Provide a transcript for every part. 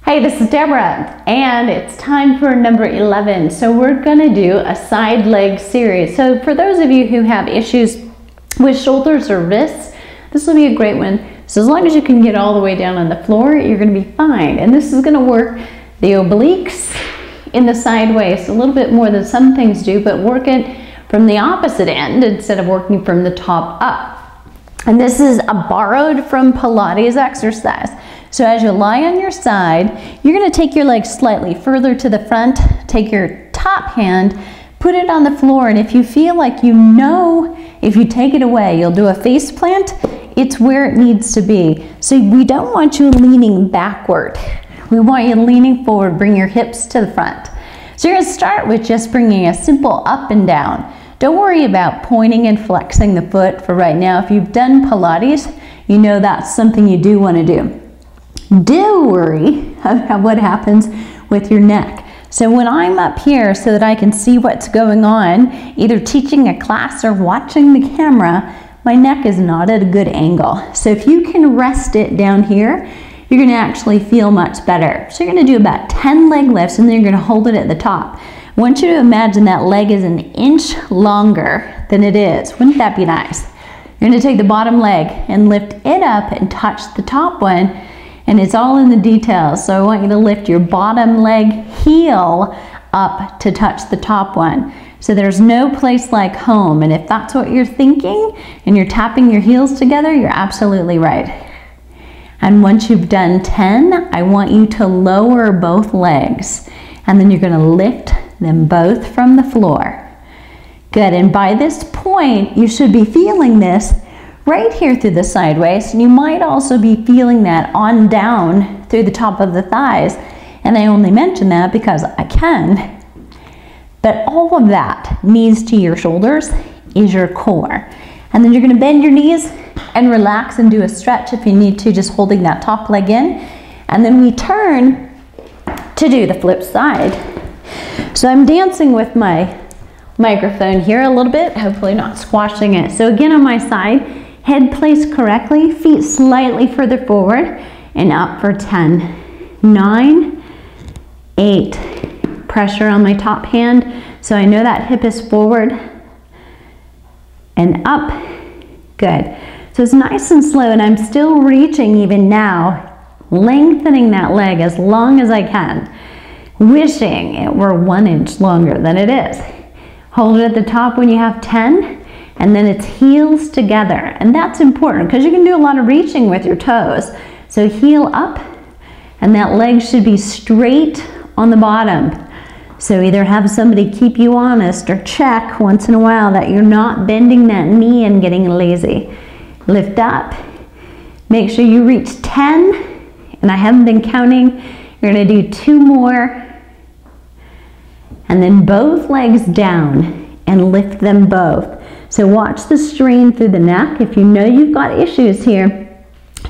Hey, this is Deborah, and it's time for number 11. So we're gonna do a side leg series. So for those of you who have issues with shoulders or wrists, this will be a great one. So as long as you can get all the way down on the floor, you're gonna be fine. And this is gonna work the obliques in the side waist a little bit more than some things do, but work it from the opposite end instead of working from the top up. And this is a borrowed from Pilates exercise. So as you lie on your side, you're gonna take your legs slightly further to the front, take your top hand, put it on the floor, and if you feel like if you take it away, you'll do a face plant, it's where it needs to be. So we don't want you leaning backward. We want you leaning forward, bring your hips to the front. So you're gonna start with just bringing a simple up and down. Don't worry about pointing and flexing the foot for right now. If you've done Pilates, you know that's something you do wanna do. Do worry about what happens with your neck. So when I'm up here so that I can see what's going on, either teaching a class or watching the camera, my neck is not at a good angle. So if you can rest it down here, you're gonna actually feel much better. So you're gonna do about 10 leg lifts and then you're gonna hold it at the top. I want you to imagine that leg is an inch longer than it is. Wouldn't that be nice? You're gonna take the bottom leg and lift it up and touch the top one. And it's all in the details. So I want you to lift your bottom leg heel up to touch the top one. So there's no place like home. And if that's what you're thinking and you're tapping your heels together, you're absolutely right. And once you've done 10, I want you to lower both legs. And then you're gonna lift them both from the floor. Good, and by this point, you should be feeling this right here through the side waist, and you might also be feeling that on down through the top of the thighs. And I only mention that because I can. But all of that knees to your shoulders is your core. And then you're gonna bend your knees and relax and do a stretch if you need to, just holding that top leg in. And then we turn to do the flip side. So I'm dancing with my microphone here a little bit, hopefully not squashing it. So again on my side, head placed correctly, feet slightly further forward, and up for 10, 9, 8. Pressure on my top hand, so I know that hip is forward, and up. Good. So it's nice and slow, and I'm still reaching even now, lengthening that leg as long as I can, wishing it were 1 inch longer than it is. Hold it at the top when you have 10, and then it's heels together. And that's important because you can do a lot of reaching with your toes. So heel up, and that leg should be straight on the bottom. So either have somebody keep you honest or check once in a while that you're not bending that knee and getting lazy. Lift up, make sure you reach 10, and I haven't been counting. You're gonna do 2 more, and then both legs down and lift them both. So watch the strain through the neck. If you know you've got issues here,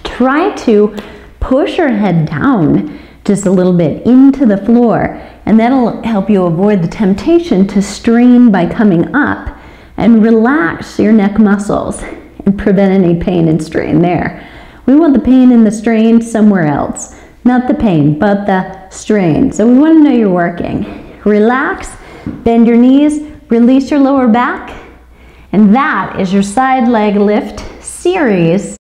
try to push your head down just a little bit into the floor, and that'll help you avoid the temptation to strain by coming up, and relax your neck muscles and prevent any pain and strain there. We want the pain and the strain somewhere else. Not the pain, but the strain. So we want to know you're working. Relax, bend your knees, release your lower back, and that is your side leg lift series.